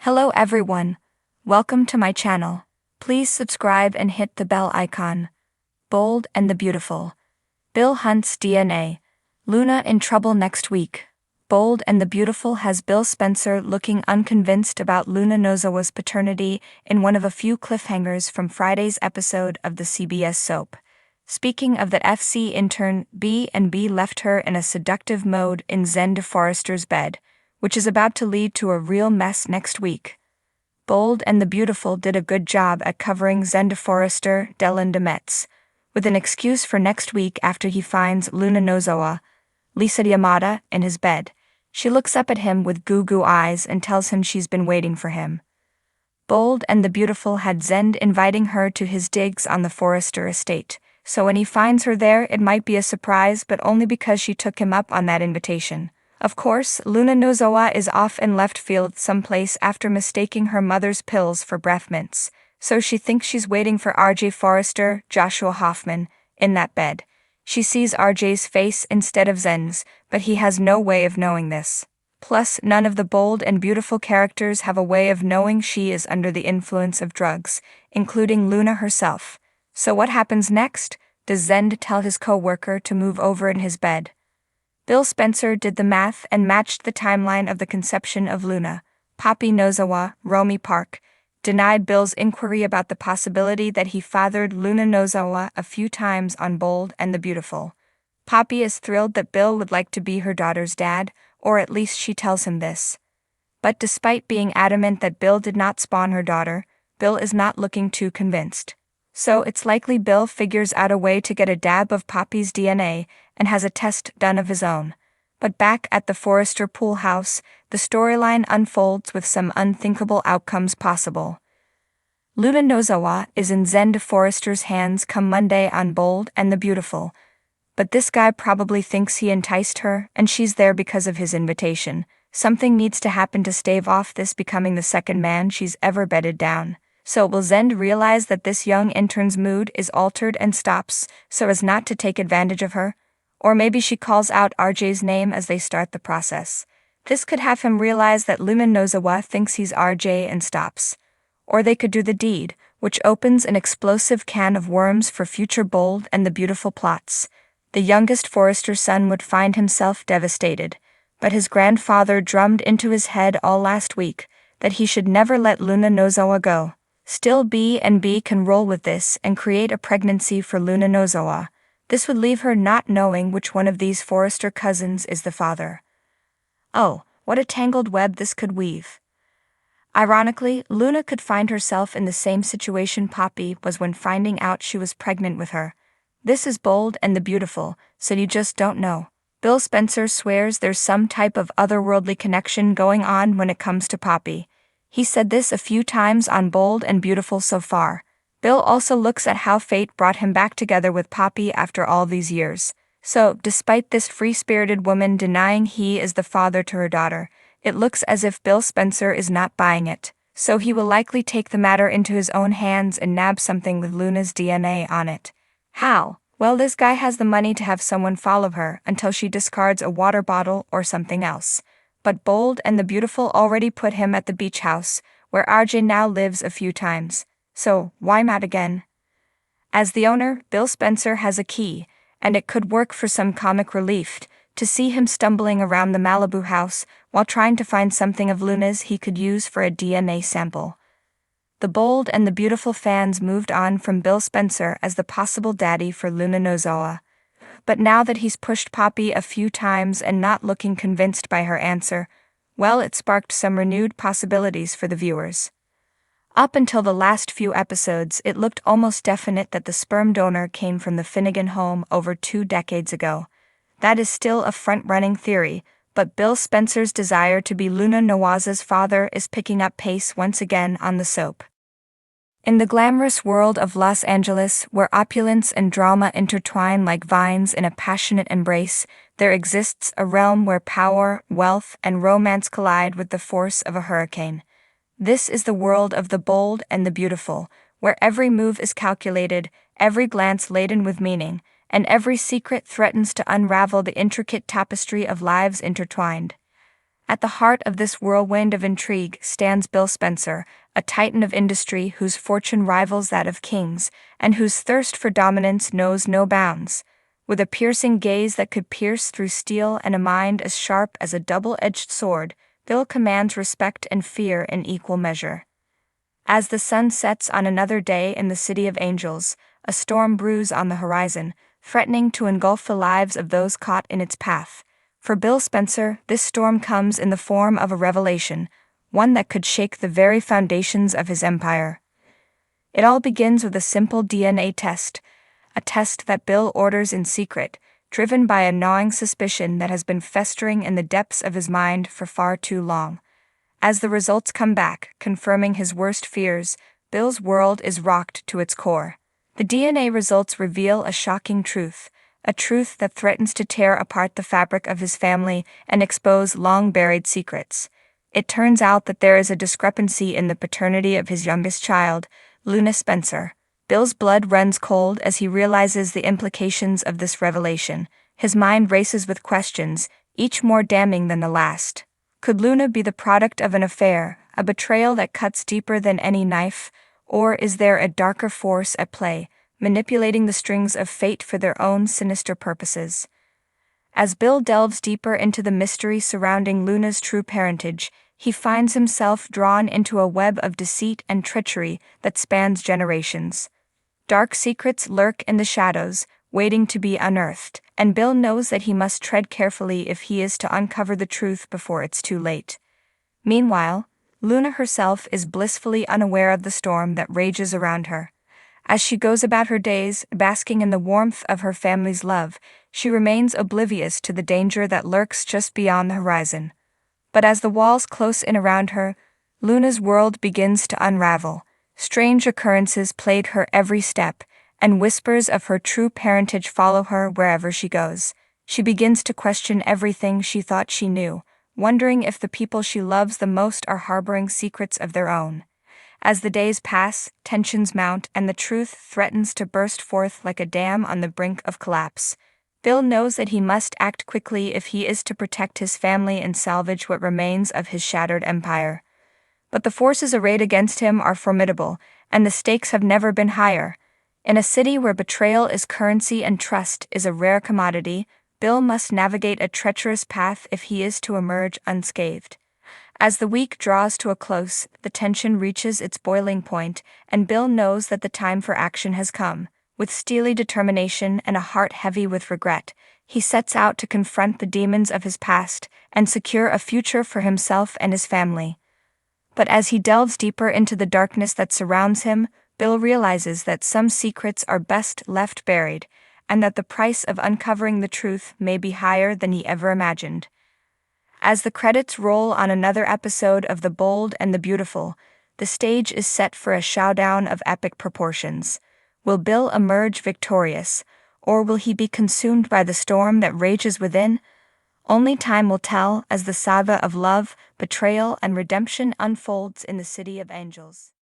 Hello everyone. Welcome to my channel. Please subscribe and hit the bell icon. Bold and the Beautiful. Bill hunts DNA. Luna in trouble next week. Bold and the Beautiful has Bill Spencer looking unconvinced about Luna Nozawa's paternity in one of a few cliffhangers from Friday's episode of the CBS soap. Speaking of that FC intern, B&B left her in a seductive mode in Zen DeForester's bed, which is about to lead to a real mess next week. Bold and the Beautiful did a good job at covering Zen DeForester, Dylan DeMetz, with an excuse for next week after he finds Luna Nozawa, Lisa Yamada, in his bed. She looks up at him with goo-goo eyes and tells him she's been waiting for him. Bold and the Beautiful had Zen inviting her to his digs on the Forester estate, so when he finds her there it might be a surprise, but only because she took him up on that invitation. Of course, Luna Nozawa is off in left field someplace after mistaking her mother's pills for breath mints, so she thinks she's waiting for RJ Forester, Joshua Hoffman, in that bed. She sees RJ's face instead of Zen's, but he has no way of knowing this. Plus, none of the Bold and Beautiful characters have a way of knowing she is under the influence of drugs, including Luna herself. So what happens next? Does Zen tell his co-worker to move over in his bed? Bill Spencer did the math and matched the timeline of the conception of Luna. Poppy Nozawa, Romy Park, denied Bill's inquiry about the possibility that he fathered Luna Nozawa a few times on Bold and the Beautiful. Poppy is thrilled that Bill would like to be her daughter's dad, or at least she tells him this. But despite being adamant that Bill did not spawn her daughter, Bill is not looking too convinced. So it's likely Bill figures out a way to get a dab of Poppy's DNA and has a test done of his own. But back at the Forester pool house, the storyline unfolds with some unthinkable outcomes possible. Luna Nozawa is in Zen DeForester's hands come Monday on Bold and the Beautiful. But this guy probably thinks he enticed her, and she's there because of his invitation. Something needs to happen to stave off this becoming the second man she's ever bedded down. So will Zen realize that this young intern's mood is altered and stops so as not to take advantage of her? Or maybe she calls out RJ's name as they start the process. This could have him realize that Luna Nozawa thinks he's RJ and stops. Or they could do the deed, which opens an explosive can of worms for future Bold and the Beautiful plots. The youngest Forester's son would find himself devastated, but his grandfather drummed into his head all last week that he should never let Luna Nozawa go. Still, B&B can roll with this and create a pregnancy for Luna Nozawa. This would leave her not knowing which one of these Forester cousins is the father. Oh, what a tangled web this could weave. Ironically, Luna could find herself in the same situation Poppy was when finding out she was pregnant with her. This is Bold and the Beautiful, so you just don't know. Bill Spencer swears there's some type of otherworldly connection going on when it comes to Poppy. He said this a few times on Bold and Beautiful so far. Bill also looks at how fate brought him back together with Poppy after all these years. So, despite this free-spirited woman denying he is the father to her daughter, it looks as if Bill Spencer is not buying it. So he will likely take the matter into his own hands and nab something with Luna's DNA on it. How? Well, this guy has the money to have someone follow her until she discards a water bottle or something else. But Bold and the Beautiful already put him at the beach house, where RJ now lives a few times. So, why not again? As the owner, Bill Spencer has a key, and it could work for some comic relief to see him stumbling around the Malibu house while trying to find something of Luna's he could use for a DNA sample. The Bold and the Beautiful fans moved on from Bill Spencer as the possible daddy for Luna Nozawa. But now that he's pushed Poppy a few times and not looking convinced by her answer, well, it sparked some renewed possibilities for the viewers. Up until the last few episodes, it looked almost definite that the sperm donor came from the Finnegan home over 2 decades ago. That is still a front-running theory, but Bill Spencer's desire to be Luna Nozawa's father is picking up pace once again on the soap. In the glamorous world of Los Angeles, where opulence and drama intertwine like vines in a passionate embrace, there exists a realm where power, wealth, and romance collide with the force of a hurricane. This is the world of the Bold and the Beautiful, where every move is calculated, every glance laden with meaning, and every secret threatens to unravel the intricate tapestry of lives intertwined. At the heart of this whirlwind of intrigue stands Bill Spencer, a titan of industry whose fortune rivals that of kings, and whose thirst for dominance knows no bounds. With a piercing gaze that could pierce through steel and a mind as sharp as a double-edged sword, Bill commands respect and fear in equal measure. As the sun sets on another day in the City of Angels, a storm brews on the horizon, threatening to engulf the lives of those caught in its path. For Bill Spencer, this storm comes in the form of a revelation, one that could shake the very foundations of his empire. It all begins with a simple DNA test, a test that Bill orders in secret, driven by a gnawing suspicion that has been festering in the depths of his mind for far too long. As the results come back, confirming his worst fears, Bill's world is rocked to its core. The DNA results reveal a shocking truth, a truth that threatens to tear apart the fabric of his family and expose long-buried secrets. It turns out that there is a discrepancy in the paternity of his youngest child, Luna Spencer. Bill's blood runs cold as he realizes the implications of this revelation. His mind races with questions, each more damning than the last. Could Luna be the product of an affair, a betrayal that cuts deeper than any knife, or is there a darker force at play, manipulating the strings of fate for their own sinister purposes? As Bill delves deeper into the mystery surrounding Luna's true parentage, he finds himself drawn into a web of deceit and treachery that spans generations. Dark secrets lurk in the shadows, waiting to be unearthed, and Bill knows that he must tread carefully if he is to uncover the truth before it's too late. Meanwhile, Luna herself is blissfully unaware of the storm that rages around her. As she goes about her days, basking in the warmth of her family's love, she remains oblivious to the danger that lurks just beyond the horizon. But as the walls close in around her, Luna's world begins to unravel. Strange occurrences plague her every step, and whispers of her true parentage follow her wherever she goes. She begins to question everything she thought she knew, wondering if the people she loves the most are harboring secrets of their own. As the days pass, tensions mount, and the truth threatens to burst forth like a dam on the brink of collapse. Bill knows that he must act quickly if he is to protect his family and salvage what remains of his shattered empire. But the forces arrayed against him are formidable, and the stakes have never been higher. In a city where betrayal is currency and trust is a rare commodity, Bill must navigate a treacherous path if he is to emerge unscathed. As the week draws to a close, the tension reaches its boiling point, and Bill knows that the time for action has come. With steely determination and a heart heavy with regret, he sets out to confront the demons of his past and secure a future for himself and his family. But as he delves deeper into the darkness that surrounds him, Bill realizes that some secrets are best left buried, and that the price of uncovering the truth may be higher than he ever imagined. As the credits roll on another episode of The Bold and the Beautiful, the stage is set for a showdown of epic proportions. Will Bill emerge victorious, or will he be consumed by the storm that rages within? Only time will tell as the saga of love, betrayal, and redemption unfolds in the City of Angels.